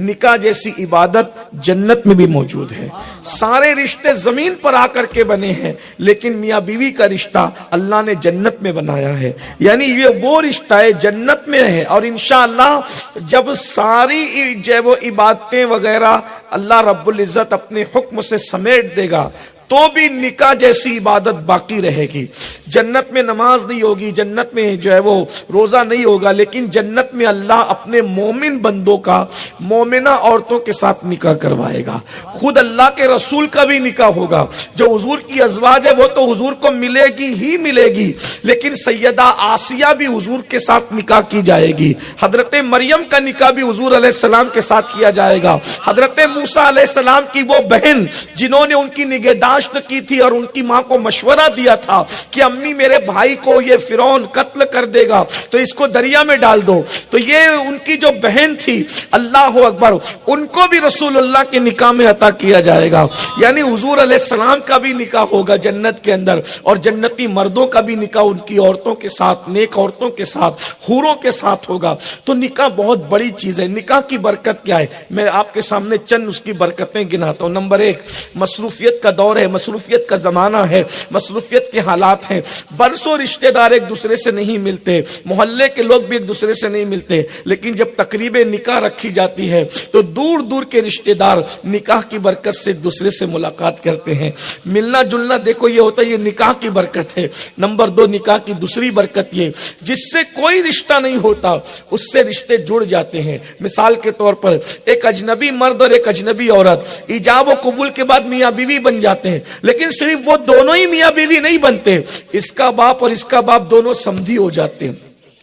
نکاح جیسی عبادت جنت میں بھی موجود ہے. سارے رشتے زمین پر آ کر کے بنے ہیں، لیکن میاں بیوی کا رشتہ اللہ نے جنت میں بنایا ہے. یعنی یہ وہ رشتہ ہے جنت میں ہے، اور انشاءاللہ جب ساری جو وہ عبادتیں وغیرہ اللہ رب العزت اپنے حکم سے سمیٹ دے گا تو بھی نکاح جیسی عبادت باقی رہے گی. جنت میں نماز نہیں ہوگی، جنت میں جو ہے وہ روزہ نہیں ہوگا، لیکن جنت میں اللہ اپنے مومن بندوں کا مومنہ عورتوں کے ساتھ نکاح کروائے گا. خود اللہ کے رسول کا بھی نکاح ہوگا. جو حضور کی ازواج ہے وہ تو حضور کو ملے گی ہی ملے گی، لیکن سیدہ آسیہ بھی حضور کے ساتھ نکاح کی جائے گی. حضرت مریم کا نکاح بھی حضور علیہ السلام کے ساتھ کیا جائے گا. حضرت موسیٰ علیہ السلام کی وہ بہن جنہوں نے ان کی نگہداشت کی تھی اور ان کی ماں کو مشورہ دیا تھا کہ امی میرے بھائی کو یہ فرعون قتل کر دے گا تو اس کو دریا میں ڈال دو، تو یہ ان کی جو بہن تھی، اللہ اکبر، ان کو بھی رسول اللہ کے نکاح میں عطا کیا جائے گا. یعنی حضور علیہ السلام کا بھی نکاح ہوگا جنت کے اندر، اور جنتی مردوں کا بھی نکاح ان کی عورتوں کے ساتھ، نیک عورتوں کے ساتھ، حوروں کے ساتھ ہوگا. تو نکاح بہت بڑی چیز ہے. نکاح کی برکت کیا ہے؟ میں آپ کے سامنے چند اس کی برکتیں گناتا ہوں. نمبر 1، مصروفیت کا دور ہے، مصروفیت کا زمانہ ہے، مصروفیت کے حالات ہیں. برسوں رشتہ دار ایک دوسرے سے نہیں ملتے، محلے کے لوگ بھی ایک دوسرے سے نہیں ملتے، لیکن جب تقریب نکاح رکھی جاتی ہے تو دور دور کے رشتہ دار نکاح کی برکت سے ایک دوسرے سے ملاقات کرتے ہیں. ملنا جلنا دیکھو یہ ہوتا ہے، یہ نکاح کی برکت ہے. نمبر 2، نکاح کی دوسری برکت یہ، جس سے کوئی رشتہ نہیں ہوتا اس سے رشتے جڑ جاتے ہیں. مثال کے طور پر ایک اجنبی مرد اور ایک اجنبی عورت ایجاب و قبول کے بعد میاں بیوی بن جاتے ہیں، لیکن صرف وہ دونوں ہی میاں بیوی نہیں بنتے، اس کا باپ اور اس کا باپ دونوں سمدھی ہو جاتے ہیں.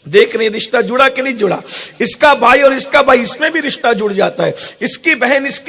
دیکھ رہے رشتہ جڑا کہ نہیں جڑا؟ اس کا بھائی اور اس کا بھائی، اس میں بھی رشتہ جڑ جاتا ہے. اس کی بہن اس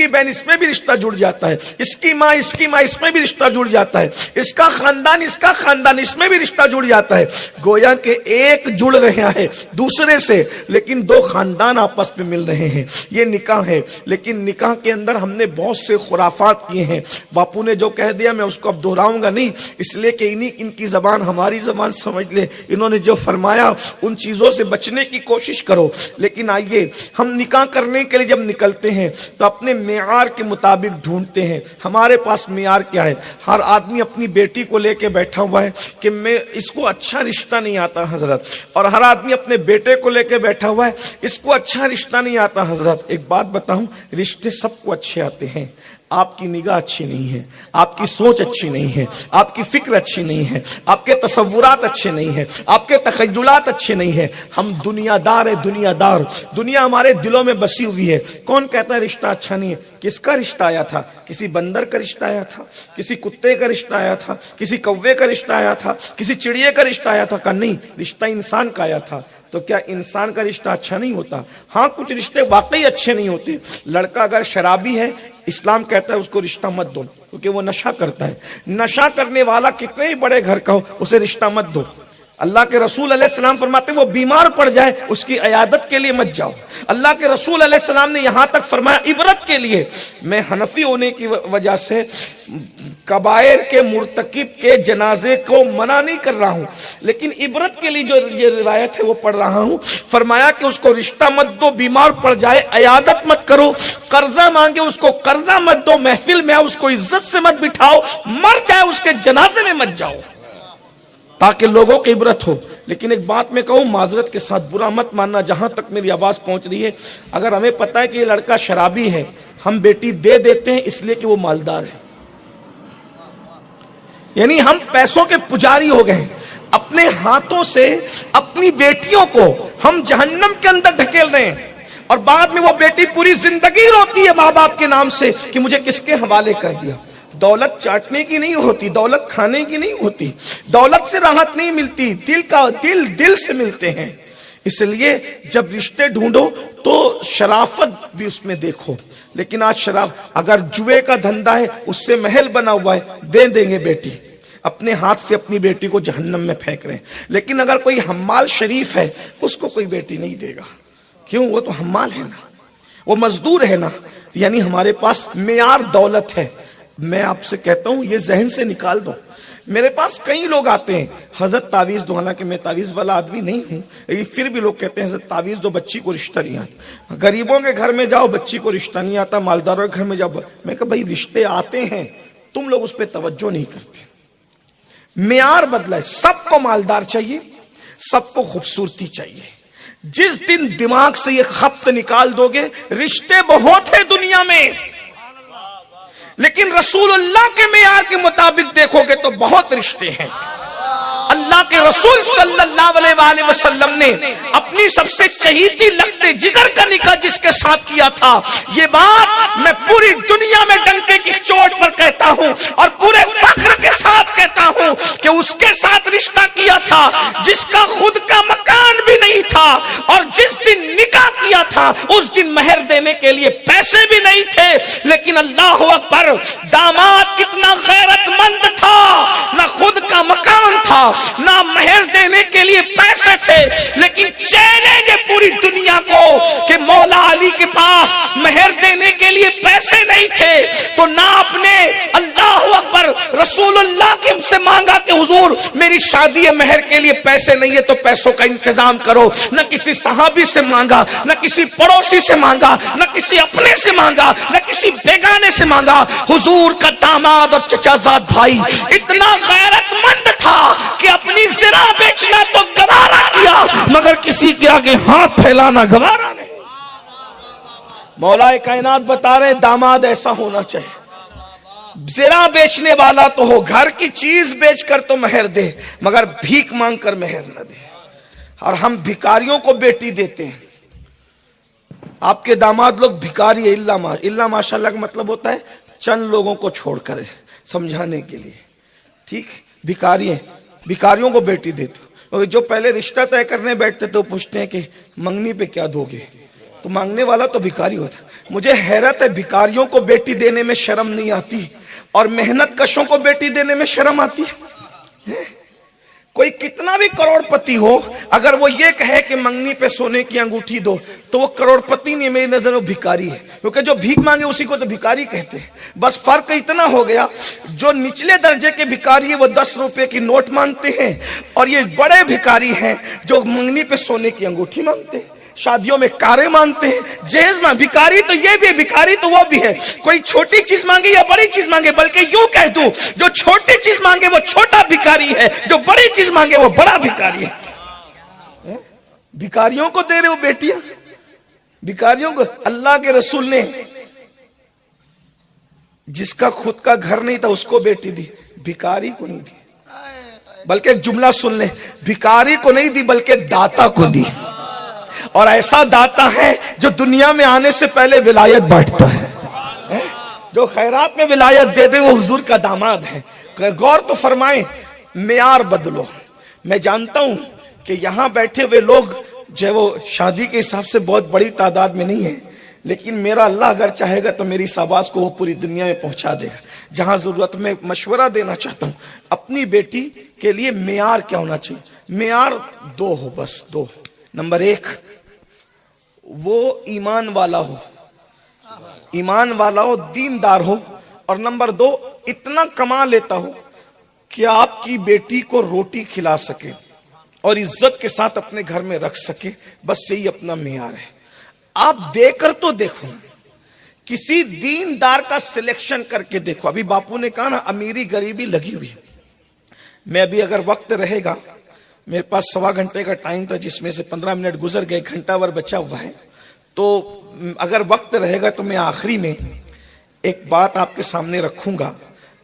میں بھی رشتہ جڑ جاتا ہے. اس کی ماں اس میں بھی رشتہ جڑ جاتا ہے. اس کا خاندان اس میں بھی رشتہ جڑ جاتا ہے. گویا کہ ایک جڑ رہا ہے دوسرے سے، لیکن دو خاندان آپس میں مل رہے ہیں. یہ نکاح ہے. لیکن نکاح کے اندر ہم نے بہت سے خرافات کیے ہیں. باپو نے جو کہہ دیا میں اس کو اب دہراؤں گا نہیں، اس لیے کہ ان کی زبان ہماری زبان سمجھ لے. انہوں نے جو فرمایا ان چیزوں سے بچنے کی کوشش کرو. لیکن آئیے ہم نکاح کرنے کے لیے جب نکلتے ہیں تو اپنے معیار کے مطابق ڈھونڈتے ہیں. ہمارے پاس معیار کیا ہے؟ ہر آدمی اپنی بیٹی کو لے کے بیٹھا ہوا ہے کہ میں اس کو اچھا رشتہ نہیں آتا حضرت، اور ہر آدمی اپنے بیٹے کو لے کے بیٹھا ہوا ہے اس کو اچھا رشتہ نہیں آتا حضرت. ایک بات بتاؤں، رشتے سب کو اچھے آتے ہیں. آپ کی نگاہ اچھی نہیں ہے، آپ کی سوچ اچھی نہیں ہے، آپ کی فکر اچھی نہیں ہے، آپ کے تصورات اچھے نہیں ہیں، آپ کے تخیلات اچھے نہیں ہیں. ہم دنیا دار ہیں، دنیا دار. دنیا ہمارے دلوں میں بسی ہوئی ہے. کون کہتا ہے رشتہ اچھا نہیں ہے؟ کس کا رشتہ آیا تھا؟ کسی بندر کا رشتہ آیا تھا، کسی کتے کا رشتہ آیا تھا، کسی کوے کا رشتہ آیا تھا، کسی چڑیے کا رشتہ آیا تھا؟ کہ نہیں، رشتہ انسان کا آیا تھا. تو کیا انسان کا رشتہ اچھا نہیں ہوتا؟ ہاں، کچھ رشتے واقعی اچھے نہیں ہوتے. لڑکا اگر شرابی ہے، اسلام کہتا ہے اس کو رشتہ مت دو، کیونکہ وہ نشہ کرتا ہے. نشہ کرنے والا کتنے ہی بڑے گھر کا ہو، اسے رشتہ مت دو. اللہ کے رسول علیہ السلام فرماتے ہیں وہ بیمار پڑ جائے اس کی عیادت کے لیے مت جاؤ. اللہ کے رسول علیہ السلام نے یہاں تک فرمایا عبرت کے لیے. میں حنفی ہونے کی وجہ سے کبائر کے مرتکب کے جنازے کو منع نہیں کر رہا ہوں، لیکن عبرت کے لیے جو یہ روایت ہے وہ پڑھ رہا ہوں. فرمایا کہ اس کو رشتہ مت دو، بیمار پڑ جائے عیادت مت کرو، قرضہ مانگے اس کو قرضہ مت دو، محفل میں اس کو عزت سے مت بٹھاؤ، مر جائے اس کے جنازے میں مت جاؤ، تاکہ لوگوں کی عبرت ہو. لیکن ایک بات میں کہوں، معذرت کے ساتھ برا مت ماننا، جہاں تک میری آواز پہنچ رہی ہے، اگر ہمیں پتہ ہے کہ یہ لڑکا شرابی ہے، ہم بیٹی دے دیتے ہیں اس لیے کہ وہ مالدار ہے. یعنی ہم پیسوں کے پجاری ہو گئے. اپنے ہاتھوں سے اپنی بیٹیوں کو ہم جہنم کے اندر دھکیل رہے ہیں، اور بعد میں وہ بیٹی پوری زندگی روتی ہے ماں باپ کے نام سے کہ مجھے کس کے حوالے کر دیا. دولت چاٹنے کی نہیں ہوتی، دولت کھانے کی نہیں ہوتی، دولت سے راحت نہیں ملتی، دل سے ملتے ہیں. اس لیے جب رشتے ڈھونڈو تو شرافت بھی اس میں دیکھو. لیکن آج شراب، اگر جوئے کا دھندا ہے اس سے محل بنا ہوا ہے، دے دیں گے بیٹی، اپنے ہاتھ سے اپنی بیٹی کو جہنم میں پھینک رہے ہیں. لیکن اگر کوئی حمال شریف ہے اس کو کوئی بیٹی نہیں دے گا. کیوں؟ وہ تو حمال ہے نا، وہ مزدور ہے نا. یعنی ہمارے پاس معیار دولت ہے. میں آپ سے کہتا ہوں یہ ذہن سے نکال دو. میرے پاس کئی لوگ آتے ہیں، حضرت تعویذ دو، حالانکہ میں تعویذ والا آدمی نہیں ہوں، لیکن پھر بھی لوگ کہتے ہیں حضرت تعویذ دو، بچی کو رشتہ نہیں آتا۔ غریبوں کے گھر میں جاؤ بچی کو رشتہ نہیں آتا، مالداروں کے گھر میں جاؤ۔ میں کہا بھائی رشتے آتے ہیں، تم لوگ اس پہ توجہ نہیں کرتے۔ معیار بدلا ہے، سب کو مالدار چاہیے، سب کو خوبصورتی چاہیے۔ جس دن دماغ سے یہ خبط نکال دو گے، رشتے بہت ہیں دنیا میں، لیکن رسول اللہ کے معیار کے مطابق دیکھو گے تو بہت رشتے ہیں۔ اللہ کے رسول صلی اللہ علیہ وآلہ وسلم نے اپنی سب سے چہیتی لگتے جگر کا نکاح جس کے ساتھ کیا تھا، یہ بات میں پوری دنیا میں ڈنکے کی چوٹ پر کہتا ہوں اور پورے فخر کے ساتھ کہتا ہوں کہ اس کے ساتھ رشتہ کیا تھا جس کا خود کا مکان بھی نہیں تھا، اور جس دن نکاح کیا تھا اس دن مہر دینے کے لیے پیسے بھی نہیں تھے، لیکن اللہ اکبر، داماد اتنا غیرت مند تھا، نہ خود کا مکان تھا نہ مہر دینے کے لیے پیسے تھے، لیکن چیلنج ہے پوری دنیا کو کہ مولا علی کے پاس مہر دینے کے لیے پیسے نہیں تھے تو نہ اپنے اللہ اکبر رسول اللہ کے سے مانگا کہ حضور میری شادی ہے، مہر کے لیے پیسے نہیں ہے تو پیسوں کا انتظام کرو، نہ کسی صحابی سے مانگا، نہ کسی پڑوسی سے مانگا، نہ کسی اپنے سے مانگا، نہ کسی بیگانے سے مانگا۔ حضور کا داماد اور چچا زاد بھائی اتنا غیرت مند تھا کہ اپنی زرا بیچنا تو گوارا کیا، مگر کسی کے آگے ہاتھ پھیلانا گوارا نہیں۔ مولا کائنات بتا رہے داماد ایسا ہونا چاہیے، زرا بیچنے والا تو ہو، گھر کی چیز بیچ کر تو مہر دے، مگر بھیک مانگ کر مہر نہ دے۔ اور ہم بھکاریوں کو بیٹی دیتے ہیں۔ آپ کے داماد لوگ بھکاری ہے، اللہ ماشاءاللہ کا مطلب ہوتا ہے چند لوگوں کو چھوڑ کر سمجھانے کے لیے، ٹھیک، بھکاری ہیں، بھکاریوں کو بیٹی دیتے ہو۔ جو پہلے رشتہ طے کرنے بیٹھتے تو پوچھتے ہیں کہ منگنی پہ کیا دو گے، تو مانگنے والا تو بھکاری ہوتا۔ مجھے حیرت ہے بھکاریوں کو بیٹی دینے میں شرم نہیں آتی اور محنت کشوں کو بیٹی دینے میں شرم آتی ہے۔ کوئی کتنا بھی کروڑ پتی ہو، اگر وہ یہ کہے کہ منگنی پہ سونے کی انگوٹھی دو تو وہ کروڑ پتی نہیں، میری نظر میں بھکاری ہے، کیونکہ جو بھیک مانگے اسی کو تو بھکاری کہتے ہیں۔ بس فرق اتنا ہو گیا، جو نچلے درجے کے بھکاری ہیں وہ 10 روپے کی نوٹ مانگتے ہیں، اور یہ بڑے بھکاری ہیں جو منگنی پہ سونے کی انگوٹھی مانگتے ہیں، شادیوں میں کاریں مانگتے ہیں، جہیز میں بھکاری تو یہ بھی ہے، بھکاری تو وہ بھی ہے۔ کوئی چھوٹی چیز مانگے یا بڑی چیز مانگے، بلکہ یوں کہہ دوں جو چھوٹی چیز مانگے وہ چھوٹا بھکاری ہے، جو بڑی چیز مانگے وہ بڑا بھکاری ہے۔ بھکاریوں کو دے رہے ہو بیٹیاں، بھکاریوں کو۔ اللہ کے رسول نے جس کا خود کا گھر نہیں تھا اس کو بیٹی دی، بھکاری کو نہیں دی۔ بلکہ ایک جملہ سن لیں، بھکاری کو نہیں دی بلکہ داتا کو دی، اور ایسا داتا ہے جو دنیا میں آنے سے پہلے ولایت بانٹتا ہے، جو خیرات میں ولایت دے دے وہ حضور کا داماد ہے۔ غور تو فرمائیں، معیار بدلو۔ میں جانتا ہوں کہ یہاں بیٹھے ہوئے لوگ جو ہے وہ شادی کے حساب سے بہت بڑی تعداد میں نہیں ہے، لیکن میرا اللہ اگر چاہے گا تو میری اس آواز کو وہ پوری دنیا میں پہنچا دے گا۔ جہاں ضرورت میں مشورہ دینا چاہتا ہوں، اپنی بیٹی کے لیے معیار کیا ہونا چاہیے؟ معیار 2 ہو، بس 2۔ نمبر 1، وہ ایمان والا ہو، ایمان والا ہو، دیندار ہو، اور نمبر 2 اتنا کما لیتا ہو کہ آپ کی بیٹی کو روٹی کھلا سکے اور عزت کے ساتھ اپنے گھر میں رکھ سکے، بس یہی اپنا معیار ہے۔ آپ دے کر تو دیکھو، کسی دیندار کا سلیکشن کر کے دیکھو۔ ابھی باپو نے کہا نا امیری غریبی لگی ہوئی، میں ابھی اگر وقت رہے گا، میرے پاس 1.25 گھنٹے کا ٹائم تھا جس میں سے 15 منٹ گزر گئے، گھنٹہ ور بچا ہوا ہے، تو اگر وقت رہے گا تو میں آخری میں ایک بات آپ کے سامنے رکھوں گا،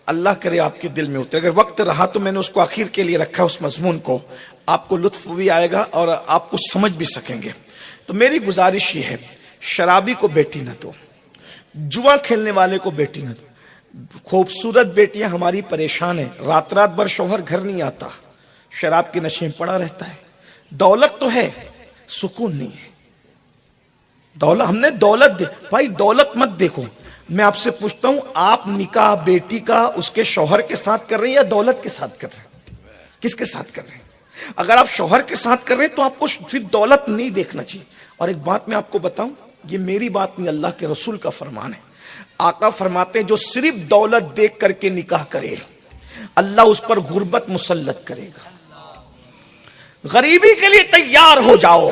اللہ کرے آپ کے دل میں اترے۔ اگر وقت رہا تو میں نے اس کو آخر کے لیے رکھا، اس مضمون کو، آپ کو لطف بھی آئے گا اور آپ کو سمجھ بھی سکیں گے۔ تو میری گزارش یہ ہے، شرابی کو بیٹی نہ دو، جوا کھیلنے والے کو بیٹی نہ دو۔ خوبصورت بیٹیاں ہماری پریشان ہیں، رات رات بھر شوہر گھر نہیں آتا، شراب کے نشے میں پڑا رہتا ہے۔ دولت تو ہے، سکون نہیں ہے۔ دولت ہم نے دولت دے، بھائی دولت مت دیکھو۔ میں آپ سے پوچھتا ہوں، آپ نکاح بیٹی کا اس کے شوہر کے ساتھ کر رہے ہیں یا دولت کے ساتھ کر رہے ہیں؟ کس کے ساتھ کر رہے ہیں؟ اگر آپ شوہر کے ساتھ کر رہے ہیں تو آپ کو پھر دولت نہیں دیکھنا چاہیے۔ اور ایک بات میں آپ کو بتاؤں، یہ میری بات نہیں، اللہ کے رسول کا فرمان ہے۔ آقا فرماتے ہیں جو صرف دولت دیکھ کر کے نکاح کرے اللہ اس پر غربت مسلط کرے گا. غریبی کے لیے تیار ہو جاؤ,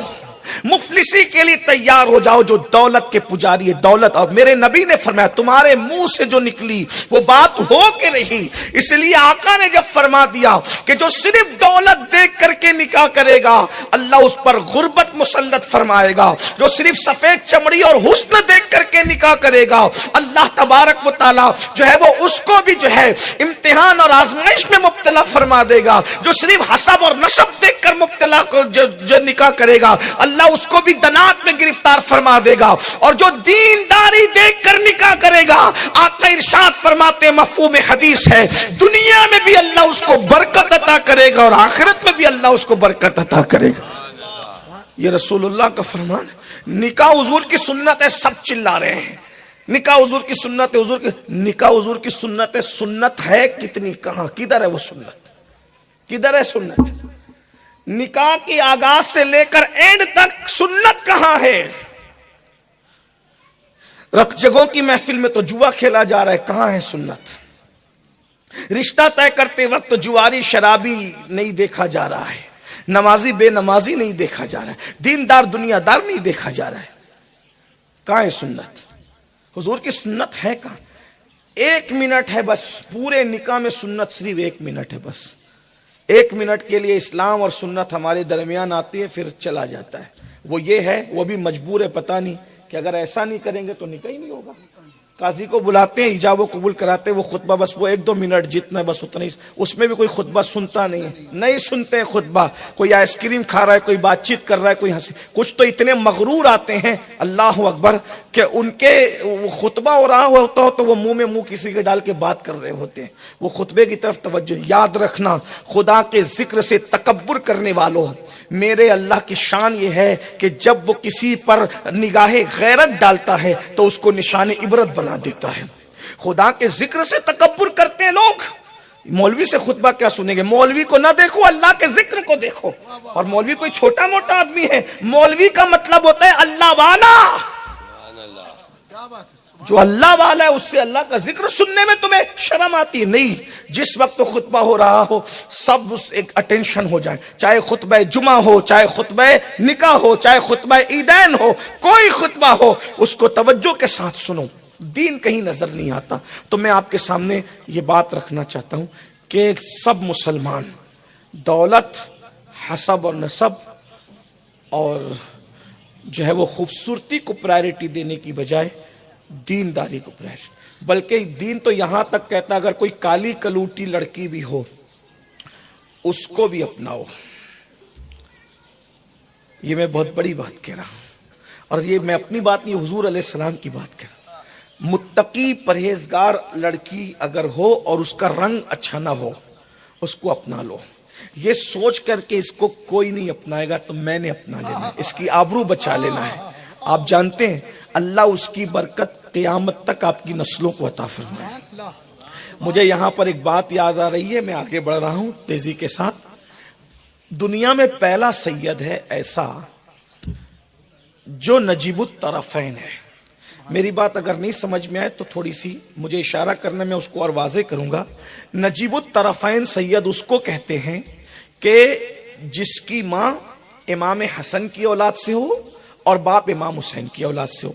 مفلسی کے لیے تیار ہو جاؤ جو دولت کے پجاری ہے. دولت, اور میرے نبی نے فرمایا تمہارے منہ سے جو نکلی وہ بات ہو کے رہی. اس لیے آقا نے جب فرما دیا کہ جو صرف دولت دیکھ کر کے نکاح کرے گا اللہ اس پر غربت مسلط فرمائے گا. جو صرف سفید چمڑی اور حسن دیکھ کر کے نکاح کرے گا اللہ تبارک و تعالی جو ہے وہ اس کو بھی جو ہے امتحان اور آزمائش میں مبتلا فرما دے گا. جو صرف حسب اور نسب دیکھ کر مبتلا کو جو نکاح کرے گا اللہ اس کو بھی دنات میں گرفتار فرما دے گا. اور جو دینداری دیکھ کر نکاح کرے گا آقا ارشاد فرماتے مفہوم حدیث ہے دنیا میں بھی اللہ اس کو برکت عطا کرے گا اور آخرت میں بھی اللہ اس کو برکت عطا کرے گا. یہ رسول اللہ کا فرمان. نکاح حضور کی سنت ہے, سب چلا رہے ہیں نکاح حضور کی سنت ہے. حضور کی نکاح حضور کی سنت ہے. سنت ہے کتنی, کہاں, کدھر ہے وہ سنت, کدھر ہے سنت؟ نکاح کی آغاز سے لے کر اینڈ تک سنت کہاں ہے؟ رق جگوں کی محفل میں تو جوا کھیلا جا رہا ہے, کہاں ہے سنت؟ رشتہ طے کرتے وقت جواری شرابی نہیں دیکھا جا رہا ہے, نمازی بے نمازی نہیں دیکھا جا رہا ہے, دیندار دنیا دار نہیں دیکھا جا رہا ہے. کہاں ہے سنت؟ حضور کی سنت ہے کہاں؟ 1 منٹ ہے بس, پورے نکاح میں سنت صرف 1 منٹ ہے بس. 1 منٹ کے لیے اسلام اور سنت ہمارے درمیان آتی ہے, پھر چلا جاتا ہے. وہ یہ ہے, وہ بھی مجبور ہے, پتہ نہیں کہ اگر ایسا نہیں کریں گے تو نکاح ہی نہیں ہوگا. قاضی کو بلاتے ہیں, ایجاب و قبول کراتے ہیں, وہ خطبہ بس وہ 1-2 منٹ جتنا ہے بس اتنا ہی, اس میں بھی کوئی خطبہ سنتا نہیں ہے, نہیں سنتے ہیں خطبہ. کوئی آئس کریم کھا رہا ہے, کوئی بات چیت کر رہا ہے, کوئی ہنسی. کچھ تو اتنے مغرور آتے ہیں اللہ اکبر کہ ان کے خطبہ ہو رہا ہوتا ہو تو وہ منہ میں منہ کسی کے ڈال کے بات کر رہے ہوتے ہیں. وہ خطبے کی طرف توجہ. یاد رکھنا خدا کے ذکر سے تکبر کرنے والوں, میرے اللہ کی شان یہ ہے کہ جب وہ کسی پر نگاہ غیرت ڈالتا ہے تو اس کو نشان عبرت بنا دیتا ہے. خدا کے ذکر سے تکبر کرتے ہیں لوگ. مولوی سے خطبہ کیا سنیں گے؟ مولوی کو نہ دیکھو, اللہ کے ذکر کو دیکھو. اور مولوی کوئی چھوٹا موٹا آدمی ہے, مولوی کا مطلب ہوتا ہے اللہ والا. جو اللہ والا ہے اس سے اللہ کا ذکر سننے میں تمہیں شرم آتی نہیں. جس وقت خطبہ ہو رہا ہو سب ایک اٹینشن ہو جائے, چاہے خطبہ جمعہ ہو, چاہے خطبہ نکاح ہو, چاہے خطبہ عیدین ہو, کوئی خطبہ ہو اس کو توجہ کے ساتھ سنو. دین کہیں نظر نہیں آتا. تو میں آپ کے سامنے یہ بات رکھنا چاہتا ہوں کہ سب مسلمان دولت, حسب اور نسب اور جو ہے وہ خوبصورتی کو پرائرٹی دینے کی بجائے دینداری کو پرائرٹی, بلکہ دین تو یہاں تک کہتا اگر کوئی کالی کلوٹی لڑکی بھی ہو اس کو بھی اپناؤ. یہ میں بہت بڑی بات کہہ رہا ہوں, اور یہ میں اپنی بات نہیں, حضور علیہ السلام کی بات کہہ رہا ہوں. متقی پرہیزگار لڑکی اگر ہو اور اس کا رنگ اچھا نہ ہو اس کو اپنا لو. یہ سوچ کر کے اس کو کوئی نہیں اپنائے گا تو میں نے اپنا لینا ہے, اس کی آبرو بچا لینا ہے. آپ جانتے ہیں اللہ اس کی برکت قیامت تک آپ کی نسلوں کو عطا فرمائے. مجھے یہاں پر ایک بات یاد آ رہی ہے, میں آگے بڑھ رہا ہوں تیزی کے ساتھ. دنیا میں پہلا سید ہے ایسا جو نجیب الطرفین ہے. میری بات اگر نہیں سمجھ میں آئے تو تھوڑی سی مجھے اشارہ کرنے میں اس کو اور واضح کروں گا. نجیب الطرفین سید اس کو کہتے ہیں کہ جس کی ماں امام حسن کی اولاد سے ہو اور باپ امام حسین کی اولاد سے ہو,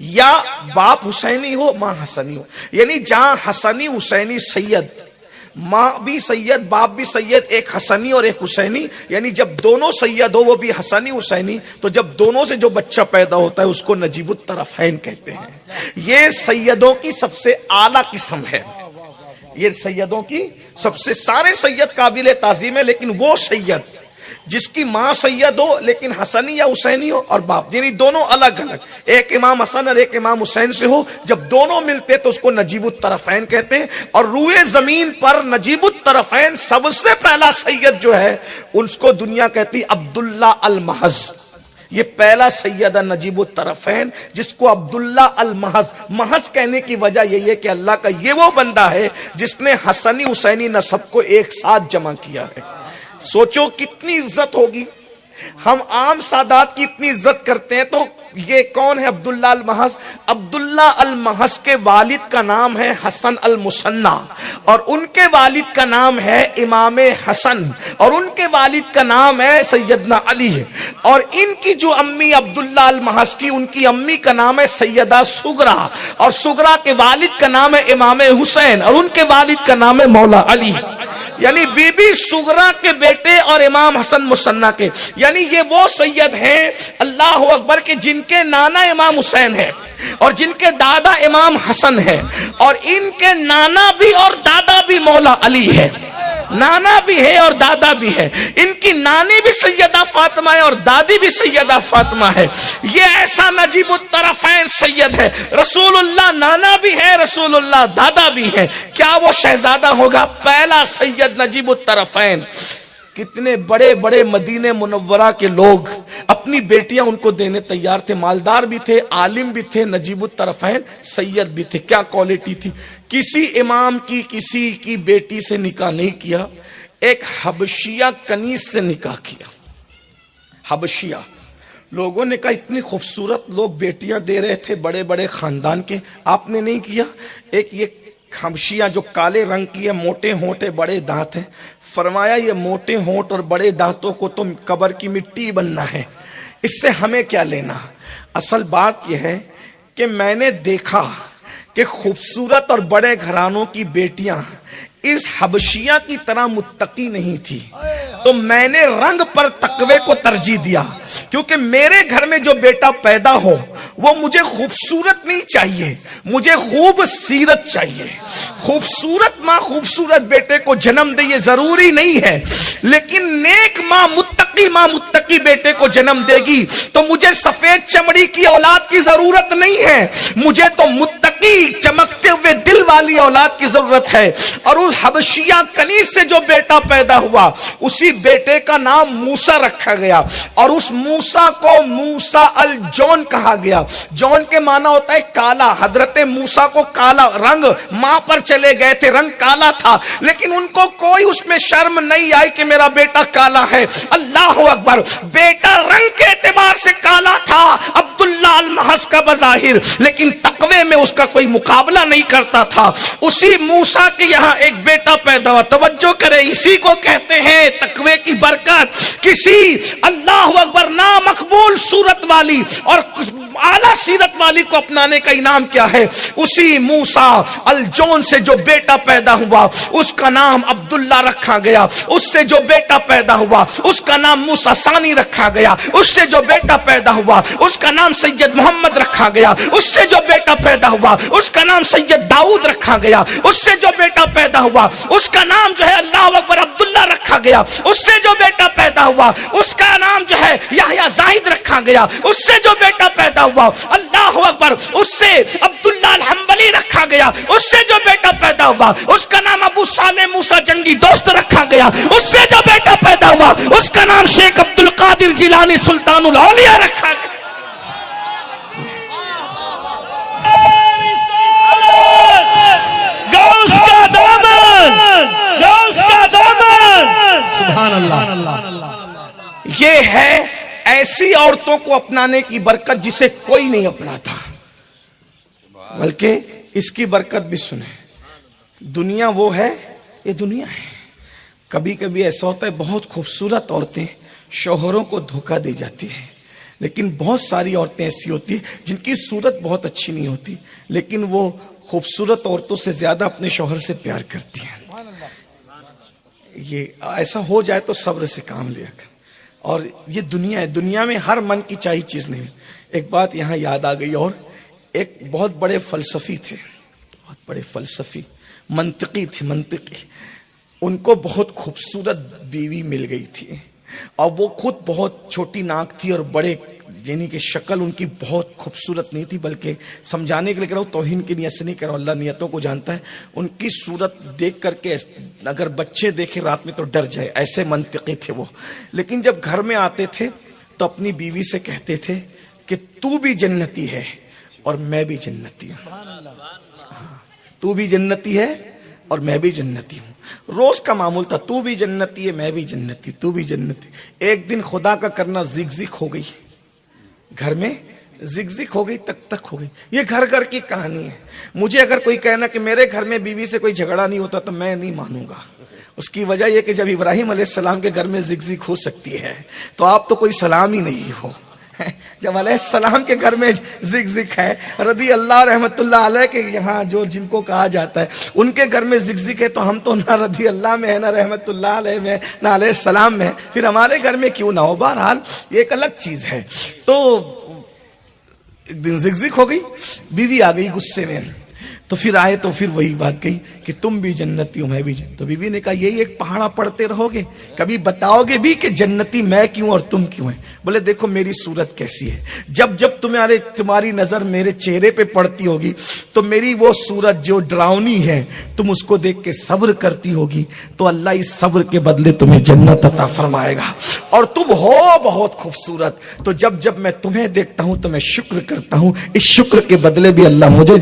یا باپ حسینی ہو ماں حسنی ہو. یعنی جہاں حسنی حسینی سید, ماں بھی سید باپ بھی سید, ایک حسنی اور ایک حسینی, یعنی جب دونوں سید ہو وہ بھی حسنی حسینی, تو جب دونوں سے جو بچہ پیدا ہوتا ہے اس کو نجیب الطرفین کہتے ہیں. یہ سیدوں کی سب سے اعلیٰ قسم ہے. یہ سیدوں کی سب سے, سارے سید قابل تعظیم ہے لیکن وہ سید جس کی ماں سید ہو لیکن حسنی یا حسینی ہو اور باپ یعنی دونوں الگ الگ, ایک امام حسن اور ایک امام حسین سے ہو, جب دونوں ملتے تو اس کو نجیب الطرفین کہتے ہیں. اور روئے زمین پر نجیب الطرفین سب سے پہلا سید جو ہے اس کو دنیا کہتی عبداللہ المحض. یہ پہلا سید ہے نجیب الطرفین جس کو عبداللہ المحض, محض کہنے کی وجہ یہی ہے کہ اللہ کا یہ وہ بندہ ہے جس نے حسنی حسینی نسب کو ایک ساتھ جمع کیا ہے. سوچو کتنی عزت ہوگی ہم عام سادات کی اتنی عزت کرتے ہیں، تو یہ کون ہے عبداللہ المحض؟ عبداللہ المحض کے والد کا نام ہے حسن المثنی، اور ان کے والد کا نام ہے امام حسن، اور ان کے والد کا نام ہے سیدنا علی، اور ان کی جو امی عبداللہ المحض کی، ان کی امی کا نام ہے سیدہ سغرا، اور سغرا کے والد کا نام ہے امام حسین، اور ان کے والد کا نام ہے مولا علی۔ یعنی بی بی سغرا کے بیٹے اور امام حسن مثنی کے، یعنی یہ وہ سید ہیں اللہ اکبر کے جن کے نانا امام حسین ہے اور جن کے دادا امام حسن ہے، اور ان کے نانا بھی اور دادا بھی مولا علی ہے، نانا بھی ہے اور دادا بھی ہے، ان کی نانی بھی سیدہ فاطمہ ہے اور دادی بھی سیدہ فاطمہ ہے۔ یہ ایسا نجیب الطرفین سید ہے، رسول اللہ نانا بھی ہے، رسول اللہ دادا بھی ہے، کیا وہ شہزادہ ہوگا؟ پہلا سید نجیب الطرفین۔ کتنے بڑے بڑے مدینہ منورہ کے لوگ اپنی بیٹیاں ان کو دینے تیار تھے، مالدار بھی تھے، عالم بھی تھے، نجیب الطرفین سید بھی تھے۔ کیا کوالٹی تھی! کسی امام کی کسی کی بیٹی سے نکاح نہیں کیا، ایک حبشیہ کنیز سے نکاح کیا۔ حبشیہ لوگوں نے کہا اتنی خوبصورت لوگ بیٹیاں دے رہے تھے بڑے بڑے خاندان کے، آپ نے نہیں کیا؟ ایک یہ حبشیہ جو کالے رنگ کی ہے، موٹے ہونٹے بڑے دانت ہیں، فرمایا یہ موٹے ہونٹ اور بڑے دانتوں کو تو قبر کی مٹی بننا ہے، اس سے ہمیں کیا لینا؟ اصل بات یہ ہے کہ میں نے دیکھا کہ خوبصورت اور بڑے گھرانوں کی بیٹیاں اس حبشیہ کی طرح متقی نہیں تھی، تو میں نے رنگ پر تقوی کو ترجیح دیا، کیونکہ میرے گھر میں جو بیٹا پیدا ہو وہ مجھے خوبصورت نہیں چاہیے، مجھے خوب سیرت چاہیے۔ خوبصورت ماں خوبصورت بیٹے کو جنم دے یہ ضروری نہیں ہے، لیکن نیک ماں متقی بیٹے کو جنم دے گی تو مجھے سفید چمڑی کی اولاد کی ضرورت نہیں ہے، مجھے تو متقی چمکتے ہوئے دل والی اولاد کی ضرورت ہے۔ اور اس حبشیہ کنیز سے جو بیٹا پیدا ہوا اسی بیٹے کا نام موسیٰ رکھا گیا، اور اس موسیٰ کو موسیٰ الجون کہا گیا۔ جون کے معنی ہوتا ہے کالا۔ حضرت موسیٰ کو کالا رنگ، ماں پر چلے گئے تھے، رنگ کالا تھا، لیکن ان کو کوئی اس میں شرم نہیں آئی کہ میرا بیٹا کالا ہے۔ اللہ اکبر! بیٹا رنگ کے اعتبار سے کالا تھا عبداللہ المحض کا بظاہر، لیکن تقوی میں اس کا کوئی مقابلہ نہیں کرتا تھا۔ اسی موسیٰ کے یہاں ایک بیٹا پیدا ہوا، توجہ کرے، اسی کو کہتے ہیں تقوی کی برکت۔ کسی اللہ اکبر نامقبول صورت والی اور اعلیٰ سیرت والی کو اپنانے کا انعام کیا ہے؟ اسی موسیٰ الجون سے جو بیٹا پیدا ہوا اس کا نام عبداللہ رکھا گیا، اس سے جو بیٹا پیدا ہوا اس کا نام موسیٰ ثانی رکھا گیا، اس سے جو بیٹا پیدا ہوا اس کا نام سید محمد رکھا گیا، اس سے جو بیٹا پیدا ہوا اس کا نام سید داؤد رکھا گیا، اس سے جو بیٹا پیدا ہوا اس کا نام جو ہے اللہ اکبر عبداللہ رکھا گیا، اس سے جو بیٹا پیدا ہوا اس کا نام جو ہے یحییٰ زاہد رکھا گیا، اس سے جو بیٹا پیدا ہوا اللہ اکبر اس سے عبداللہ الحنبلی رکھا گیا، اس سے جو بیٹا پیدا ہوا اس کا نام ابو صالح موسیٰ جنگی دوست رکھا گیا، اس سے جو بیٹا پیدا ہوا اس کا نام شیخ عبد القادر جیلانی سلطان الاولیاء رکھا گیا۔ سبحان اللہ۔ یہ ہے ایسی عورتوں کو اپنانے کی برکت جسے کوئی نہیں اپناتا، بلکہ اس کی برکت بھی سنیں۔ دنیا وہ ہے، یہ دنیا ہے۔ کبھی کبھی ایسا ہوتا ہے بہت خوبصورت عورتیں شوہروں کو دھوکہ دے جاتی ہیں، لیکن بہت ساری عورتیں ایسی ہوتی ہیں جن کی صورت بہت اچھی نہیں ہوتی، لیکن وہ خوبصورت عورتوں سے زیادہ اپنے شوہر سے پیار کرتی ہیں۔ یہ ایسا ہو جائے تو صبر سے کام لیا کر۔ اور یہ دنیا ہے، دنیا میں ہر من کی چاہی چیز نہیں۔ ایک بات یہاں یاد آ گئی، اور ایک بہت بڑے فلسفی تھے، بہت بڑے فلسفی، منطقی تھے، منطقی۔ ان کو بہت خوبصورت بیوی مل گئی تھی، اور وہ خود بہت چھوٹی ناک تھی اور بڑے، یعنی کہ شکل ان کی بہت خوبصورت نہیں تھی، بلکہ سمجھانے کے لیے کہہ رہا ہوں، توہین کی نیت سے نہیں کہہ رہا ہوں، اللہ نیتوں کو جانتا ہے۔ ان کی صورت دیکھ کر کے اگر بچے دیکھے رات میں تو ڈر جائے، ایسے منطقی تھے وہ۔ لیکن جب گھر میں آتے تھے تو اپنی بیوی سے کہتے تھے کہ تو بھی جنتی ہے اور میں بھی جنتی ہوں، تو بھی جنتی ہے اور میں بھی جنتی ہوں۔ روز کا معمول تھا، تو بھی جنتی ہے میں بھی جنتی، تو بھی جنتی۔ ایک دن خدا کا کرنا زگ زگ ہو گئی، گھر میں زگ زگ ہو گئی، تک تک ہو گئی۔ یہ گھر گھر کی کہانی ہے۔ مجھے اگر کوئی کہنا کہ میرے گھر میں بیوی سے کوئی جھگڑا نہیں ہوتا تو میں نہیں مانوں گا۔ اس کی وجہ یہ کہ جب ابراہیم علیہ السلام کے گھر میں زگ زگ ہو سکتی ہے تو آپ تو کوئی سلام ہی نہیں ہو۔ جب علیہ السلام کے گھر میں زگ زگ ہے، رضی اللہ رحمت اللہ علیہ کے یہاں جو جن کو کہا جاتا ہے ان کے گھر میں زگ زگ ہے، تو ہم تو نہ رضی اللہ میں ہے، نہ رحمت اللہ علیہ میں، نہ علیہ السلام میں، پھر ہمارے گھر میں کیوں نہ ہو؟ بہرحال یہ ایک الگ چیز ہے۔ تو ایک دن زگ زگ ہو گئی، بیوی آ گئی غصے میں، تو پھر آئے تو پھر وہی بات کہی کہ تم بھی جنتی ہو میں بھی جنتی۔ تو بیوی نے کہا یہی ایک پہاڑا پڑھتے رہو گے؟ کبھی بتاؤ گے بھی کہ جنتی میں کیوں اور تم کیوں ہیں؟ بولے دیکھو میری صورت کیسی ہے، جب جب تمہاری نظر میرے چہرے پہ پڑتی ہوگی تو میری وہ صورت جو ڈراؤنی ہے تم اس کو دیکھ کے صبر کرتی ہوگی، تو اللہ اس صبر کے بدلے تمہیں جنت عطا فرمائے گا۔ اور تم ہو بہت خوبصورت، تو جب جب میں تمہیں دیکھتا ہوں تو میں شکر کرتا ہوں، اس شکر کے بدلے بھی اللہ مجھے